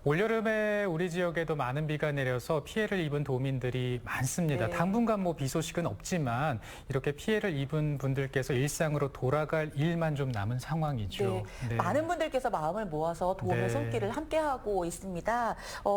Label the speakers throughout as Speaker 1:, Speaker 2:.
Speaker 1: 올여름에 우리 지역에도 많은 비가 내려서 피해를 입은 도민들이 많습니다.
Speaker 2: 네.
Speaker 1: 당분간 비 소식은 없지만 이렇게 피해를 입은 분들께서 일상으로 돌아갈 일만 좀 남은 상황이죠.
Speaker 2: 네.
Speaker 1: 네.
Speaker 2: 많은 분들께서 마음을 모아서 도움의
Speaker 1: 네.
Speaker 2: 손길을 함께하고 있습니다.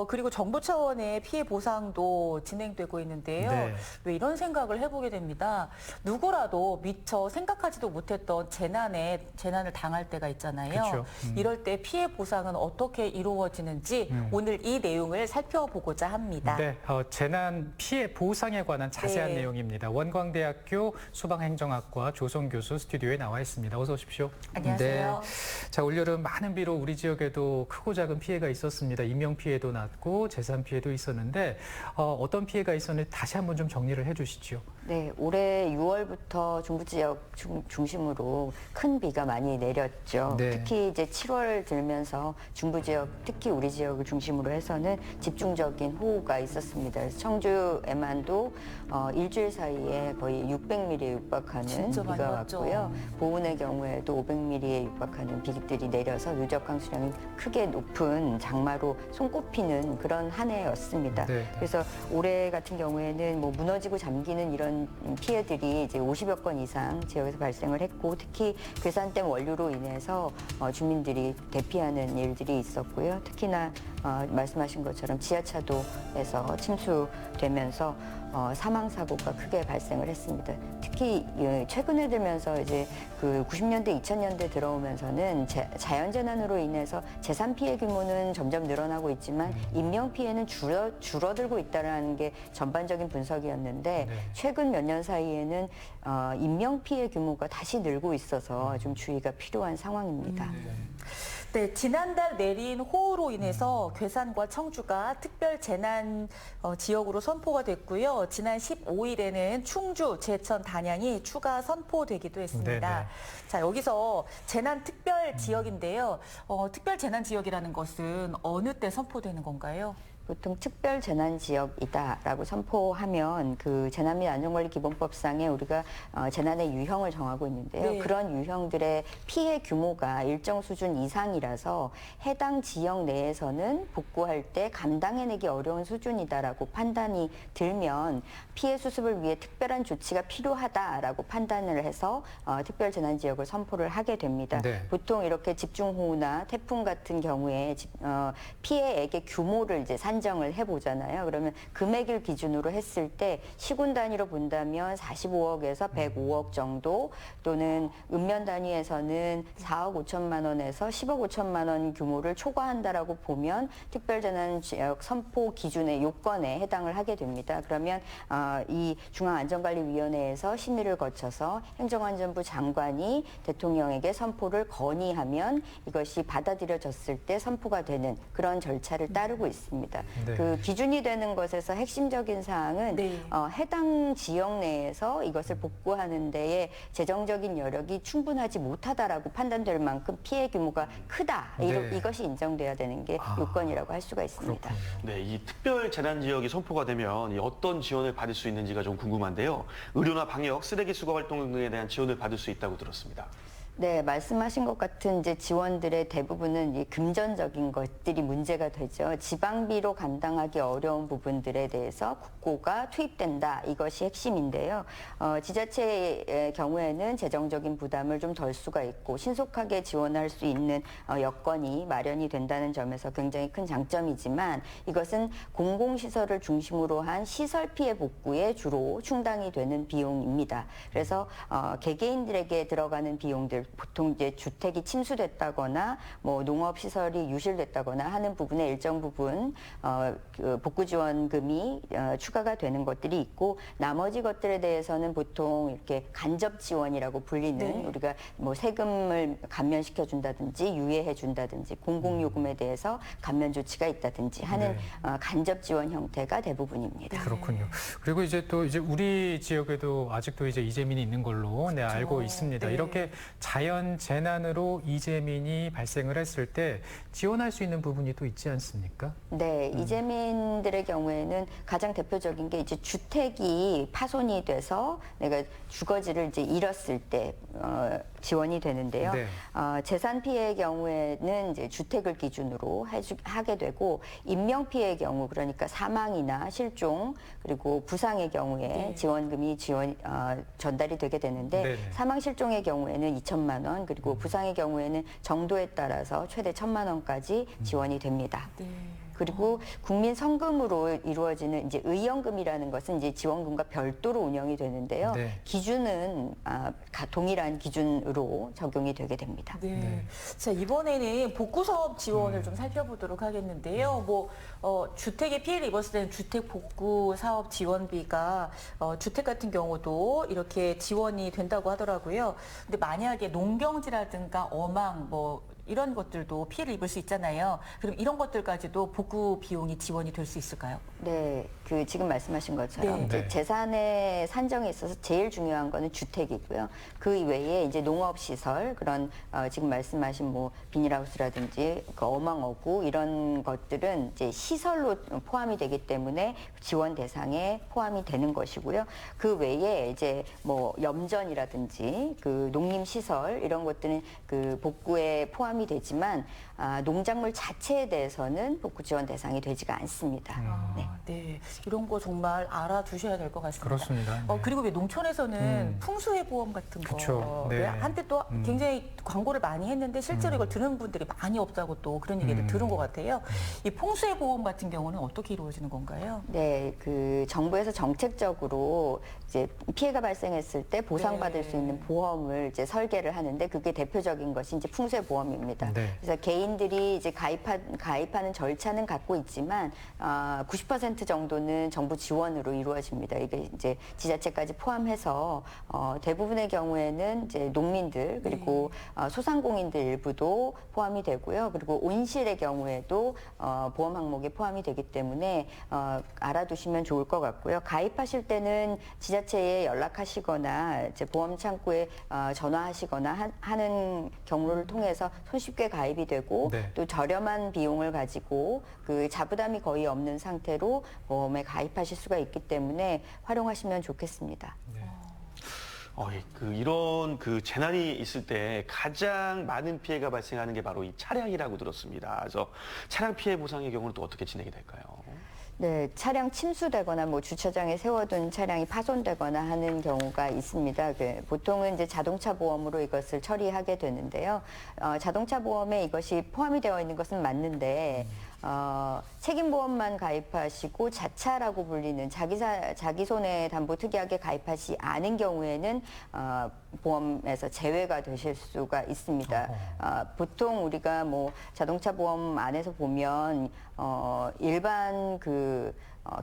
Speaker 2: 그리고 정부 차원의 피해 보상도 진행되고 있는데요.
Speaker 1: 네.
Speaker 2: 왜 이런 생각을 해보게 됩니다. 누구라도 미처 생각하지도 못했던 재난을 당할 때가 있잖아요.
Speaker 1: 그쵸.
Speaker 2: 이럴 때 피해 보상은 어떻게 이루어지는지 오늘 이 내용을 살펴보고자 합니다.
Speaker 1: 네, 재난 피해 보상에 관한 자세한
Speaker 2: 네.
Speaker 1: 내용입니다. 원광대학교 소방행정학과 조성 교수 스튜디오에 나와 있습니다. 어서 오십시오.
Speaker 2: 안녕하세요.
Speaker 1: 네. 자, 올여름 많은 비로 우리 지역에도 크고 작은 피해가 있었습니다. 인명 피해도 났고 재산 피해도 있었는데 어떤 피해가 있었는지 다시 한번 좀 정리를 해주시죠.
Speaker 3: 네, 올해 6월부터 중부 지역 중심으로 큰 비가 많이 내렸죠.
Speaker 1: 네.
Speaker 3: 특히 이제 7월 들면서 중부 지역, 특히 우리 지역을 중심으로 해서는 집중적인 호우가 있었습니다. 그래서 청주에만도 일주일 사이에 거의 600mm에 육박하는
Speaker 2: 진짜 많이
Speaker 3: 비가
Speaker 2: 왔죠.
Speaker 3: 왔고요. 보은의 경우에도 500mm에 육박하는 비들이 내려서 누적 강수량이 크게 높은 장마로 손꼽히는 그런 한 해였습니다.
Speaker 1: 네.
Speaker 3: 그래서 올해 같은 경우에는 무너지고 잠기는 이런 피해들이 이제 50여 건 이상 지역에서 발생을 했고, 특히 괴산댐 원류로 인해서 주민들이 대피하는 일들이 있었고요. 특히나 말씀하신 것처럼 지하차도에서 침수되면서 사망 사고가 크게 발생을 했습니다. 특히 최근에 들면서 이제 그 90년대, 2000년대 들어오면서는 자연재난으로 인해서 재산 피해 규모는 점점 늘어나고 있지만 인명 피해는 줄어들고 있다는 게 전반적인 분석이었는데,
Speaker 1: 네.
Speaker 3: 최근 몇 년 사이에는 인명 피해 규모가 다시 늘고 있어서 좀 주의가 필요한 상황입니다.
Speaker 2: 네, 지난달 내린 호우로 인해서 괴산과 청주가 특별 재난 지역으로 선포가 됐고요. 지난 15일에는 충주, 제천, 단양이 추가 선포되기도 했습니다.
Speaker 1: 네네.
Speaker 2: 자, 여기서 재난 특별 지역인데요. 특별 재난 지역이라는 것은 어느 때 선포되는 건가요?
Speaker 3: 보통 특별 재난 지역이다라고 선포하면 그 재난 및 안전관리 기본법상에 우리가 재난의 유형을 정하고 있는데요.
Speaker 2: 네.
Speaker 3: 그런 유형들의 피해 규모가 일정 수준 이상이라서 해당 지역 내에서는 복구할 때 감당해내기 어려운 수준이다라고 판단이 들면 피해 수습을 위해 특별한 조치가 필요하다라고 판단을 해서 특별 재난 지역을 선포를 하게 됩니다.
Speaker 1: 네.
Speaker 3: 보통 이렇게 집중호우나 태풍 같은 경우에 피해액의 규모를 이제 산정을 해보잖아요. 그러면 금액을 기준으로 했을 때 시군 단위로 본다면 45억에서 105억 정도, 또는 읍면 단위에서는 4억 5천만 원에서 10억 5천만 원 규모를 초과한다라고 보면 특별재난지역 선포 기준의 요건에 해당을 하게 됩니다. 그러면 이 중앙안전관리위원회에서 심의를 거쳐서 행정안전부 장관이 대통령에게 선포를 건의하면 이것이 받아들여졌을 때 선포가 되는 그런 절차를 따르고 있습니다.
Speaker 1: 네.
Speaker 3: 그 기준이 되는 것에서 핵심적인 사항은
Speaker 2: 네.
Speaker 3: 해당 지역 내에서 이것을 복구하는 데에 재정적인 여력이 충분하지 못하다라고 판단될 만큼 피해 규모가 크다.
Speaker 1: 네.
Speaker 3: 이것이 인정돼야 되는 게 요건이라고 할 수가 있습니다.
Speaker 1: 그렇군요.
Speaker 4: 네, 이 특별 재난 지역이 선포가 되면 이 어떤 지원을 받을 수 있는지가 좀 궁금한데요. 의료나 방역, 쓰레기 수거 활동 등에 대한 지원을 받을 수 있다고 들었습니다.
Speaker 3: 네, 말씀하신 것 같은 이제 지원들의 대부분은 이 금전적인 것들이 문제가 되죠. 지방비로 감당하기 어려운 부분들에 대해서 국고가 투입된다. 이것이 핵심인데요. 지자체의 경우에는 재정적인 부담을 좀 덜 수가 있고 신속하게 지원할 수 있는 여건이 마련이 된다는 점에서 굉장히 큰 장점이지만, 이것은 공공시설을 중심으로 한 시설 피해 복구에 주로 충당이 되는 비용입니다. 그래서 개개인들에게 들어가는 비용들, 보통 이제 주택이 침수됐다거나 농업 시설이 유실됐다거나 하는 부분에 일정 부분 그 복구 지원금이 추가가 되는 것들이 있고, 나머지 것들에 대해서는 보통 이렇게 간접 지원이라고 불리는,
Speaker 2: 네.
Speaker 3: 우리가 세금을 감면시켜 준다든지 유예해 준다든지 공공요금에 대해서 감면 조치가 있다든지 하는 간접 지원 형태가 대부분입니다.
Speaker 1: 그렇군요. 그리고 이제 또 우리 지역에도 아직도 이재민이 있는 걸로 알고 있습니다.
Speaker 2: 네.
Speaker 1: 이렇게 자연 재난으로 이재민이 발생을 했을 때 지원할 수 있는 부분이 또 있지 않습니까?
Speaker 3: 네, 이재민들의 경우에는 가장 대표적인 게 이제 주택이 파손이 돼서 내가 주거지를 이제 잃었을 때 지원이 되는데요.
Speaker 1: 네.
Speaker 3: 재산 피해의 경우에는 이제 주택을 기준으로 하게 되고 인명 피해의 경우 그러니까 사망이나 실종 그리고 부상의 경우에
Speaker 2: 네.
Speaker 3: 지원금이 전달이 되게 되는데
Speaker 1: 네네.
Speaker 3: 사망 실종의 경우에는 2천만 원 그리고 부상의 경우에는 정도에 따라서 최대 1,000만 원까지 지원이 됩니다.
Speaker 2: 네.
Speaker 3: 그리고 국민 성금으로 이루어지는 이제 의연금이라는 것은 이제 지원금과 별도로 운영이 되는데요.
Speaker 1: 네.
Speaker 3: 기준은 동일한 기준으로 적용이 되게 됩니다.
Speaker 2: 네.
Speaker 1: 네.
Speaker 2: 자, 이번에는 복구 사업 지원을 좀 살펴보도록 하겠는데요. 주택에 피해를 입었을 때는 주택 복구 사업 지원비가 주택 같은 경우도 이렇게 지원이 된다고 하더라고요. 근데 만약에 농경지라든가 어망 이런 것들도 피해를 입을 수 있잖아요. 그럼 이런 것들까지도 복구 비용이 지원이 될 수 있을까요?
Speaker 3: 네, 지금 말씀하신 것처럼
Speaker 2: 네.
Speaker 3: 이제
Speaker 1: 네.
Speaker 3: 재산의 산정에 있어서 제일 중요한 거는 주택이고요. 그 이외에 이제 농업시설 그런 지금 말씀하신 비닐하우스라든지 그 어망어구 이런 것들은 이제 시설로 포함이 되기 때문에 지원 대상에 포함이 되는 것이고요. 그 외에 이제 염전이라든지 그 농림시설 이런 것들은 그 복구에 포함이 되지만 농작물 자체에 대해서는 복구 지원 대상이 되지가 않습니다. 네.
Speaker 2: 네. 이런 거 정말 알아두셔야 될 것 같습니다.
Speaker 1: 그렇습니다. 네.
Speaker 2: 그리고 왜 농촌에서는 풍수해보험 같은 거
Speaker 1: 그쵸. 네.
Speaker 2: 왜 한때 또 굉장히 광고를 많이 했는데 실제로 이걸 들은 분들이 많이 없다고 또 그런 얘기를 들은 것 같아요. 이 풍수해보험 같은 경우는 어떻게 이루어지는 건가요?
Speaker 3: 네, 그 정부에서 정책적으로 이제 피해가 발생했을 때 보상받을
Speaker 2: 네.
Speaker 3: 수 있는 보험을 이제 설계를 하는데 그게 대표적인 것이 이제 풍수해보험입니다.
Speaker 1: 네.
Speaker 3: 그래서 개인들이 이제 가입하는 절차는 갖고 있지만 90% 정도는 정부 지원으로 이루어집니다. 이게 이제 지자체까지 포함해서 대부분의 경우에는 이제 농민들 그리고 소상공인들 일부도 포함이 되고요. 그리고 온실의 경우에도 보험 항목에 포함이 되기 때문에 알아두시면 좋을 것 같고요. 가입하실 때는 지자체에 연락하시거나 이제 보험 창구에 전화하시거나 하는 경로를 통해서 손쉽게 가입이 되고
Speaker 1: 네.
Speaker 3: 또 저렴한 비용을 가지고 그 자부담이 거의 없는 상태로 보험에 가입하실 수가 있기 때문에 활용하시면 좋겠습니다.
Speaker 4: 이런 재난이 있을 때 가장 많은 피해가 발생하는 게 바로 이 차량이라고 들었습니다. 그래서 차량 피해 보상의 경우는 또 어떻게 진행이 될까요?
Speaker 3: 네, 차량 침수되거나 주차장에 세워둔 차량이 파손되거나 하는 경우가 있습니다. 보통은 이제 자동차 보험으로 이것을 처리하게 되는데요. 자동차 보험에 이것이 포함이 되어 있는 것은 맞는데 책임보험만 가입하시고 자차라고 불리는 자기 손해 담보 특이하게 가입하지 않은 경우에는 보험에서 제외가 되실 수가 있습니다. 보통 우리가 자동차 보험 안에서 보면 일반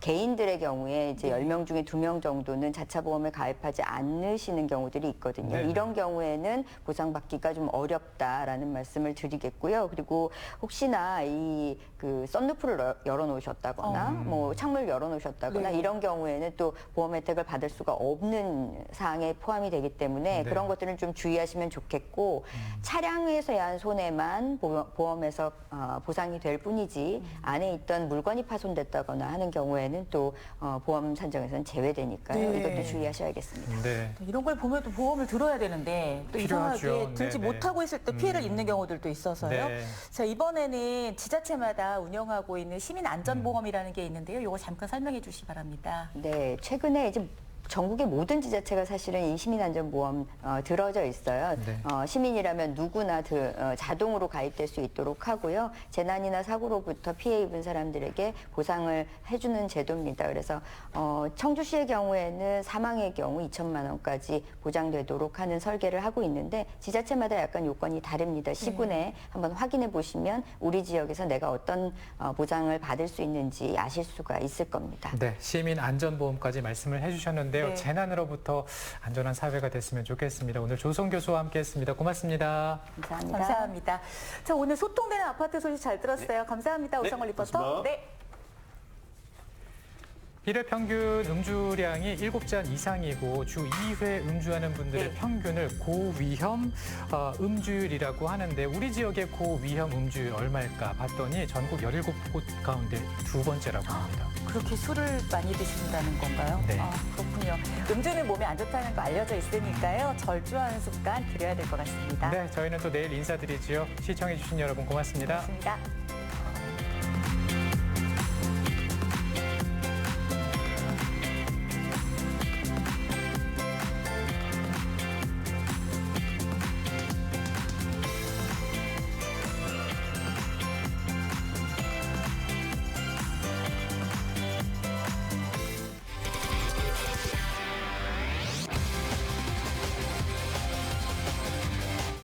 Speaker 3: 개인들의 경우에 이제 10명 중에 2명 정도는 자차 보험에 가입하지 않으시는 경우들이 있거든요.
Speaker 1: 네.
Speaker 3: 이런 경우에는 보상받기가 좀 어렵다라는 말씀을 드리겠고요. 그리고 혹시나 썬루프를 열어놓으셨다거나 창문을 열어놓으셨다거나
Speaker 2: 네.
Speaker 3: 이런 경우에는 또 보험 혜택을 받을 수가 없는 사항에 포함이 되기 때문에
Speaker 1: 네.
Speaker 3: 그런 것들은 좀 주의하시면 좋겠고 차량에서 인한 손해만 보험에서 보상이 될 뿐이지 안에 있던 물건이 파손됐다거나 하는 경우에는 또 보험 산정에서는 제외되니까요.
Speaker 2: 네.
Speaker 3: 이것도 주의하셔야겠습니다.
Speaker 1: 네.
Speaker 2: 이런 걸 보면 또 보험을 들어야 되는데 또
Speaker 1: 필요하죠.
Speaker 2: 이상하게 들지
Speaker 1: 네네.
Speaker 2: 못하고 있을 때 피해를 입는 경우들도 있어서요.
Speaker 1: 네.
Speaker 2: 자, 이번에는 지자체마다 운영하고 있는 시민안전보험이라는 게 있는데요. 이거 잠깐 설명해 주시기 바랍니다.
Speaker 3: 네, 최근에 이제 전국의 모든 지자체가 사실은 이 시민안전보험 들어져 있어요.
Speaker 1: 네.
Speaker 3: 시민이라면 누구나 자동으로 가입될 수 있도록 하고요. 재난이나 사고로부터 피해 입은 사람들에게 보상을 해주는 제도입니다. 그래서 청주시의 경우에는 사망의 경우 2천만 원까지 보장되도록 하는 설계를 하고 있는데 지자체마다 약간 요건이 다릅니다. 시군에 한번 확인해 보시면 우리 지역에서 내가 어떤 보장을 받을 수 있는지 아실 수가 있을 겁니다.
Speaker 1: 네, 시민 안전보험까지 말씀을 해주셨는데요.
Speaker 2: 네.
Speaker 1: 재난으로부터 안전한 사회가 됐으면 좋겠습니다. 오늘 조성 교수와 함께했습니다. 고맙습니다.
Speaker 3: 감사합니다.
Speaker 2: 감사합니다. 자, 오늘 소통되는 아파트 소식 잘 들었어요. 감사합니다.
Speaker 4: 네,
Speaker 2: 오성월 리포터.
Speaker 4: 고맙습니다.
Speaker 2: 네.
Speaker 1: 일회 평균 음주량이 7잔 이상이고 주 2회 음주하는 분들의
Speaker 2: 네.
Speaker 1: 평균을 고위험 음주율이라고 하는데 우리 지역의 고위험 음주율 얼마일까 봤더니 전국 17곳 가운데 두 번째라고 합니다.
Speaker 2: 그렇게 술을 많이 드신다는 건가요?
Speaker 1: 네.
Speaker 2: 아, 그렇군요. 음주는 몸에 안 좋다는 거 알려져 있으니까요. 절주하는 습관 들여야 될 것 같습니다.
Speaker 1: 네, 저희는 또 내일 인사드리지요. 시청해주신 여러분 고맙습니다.
Speaker 2: 고맙습니다.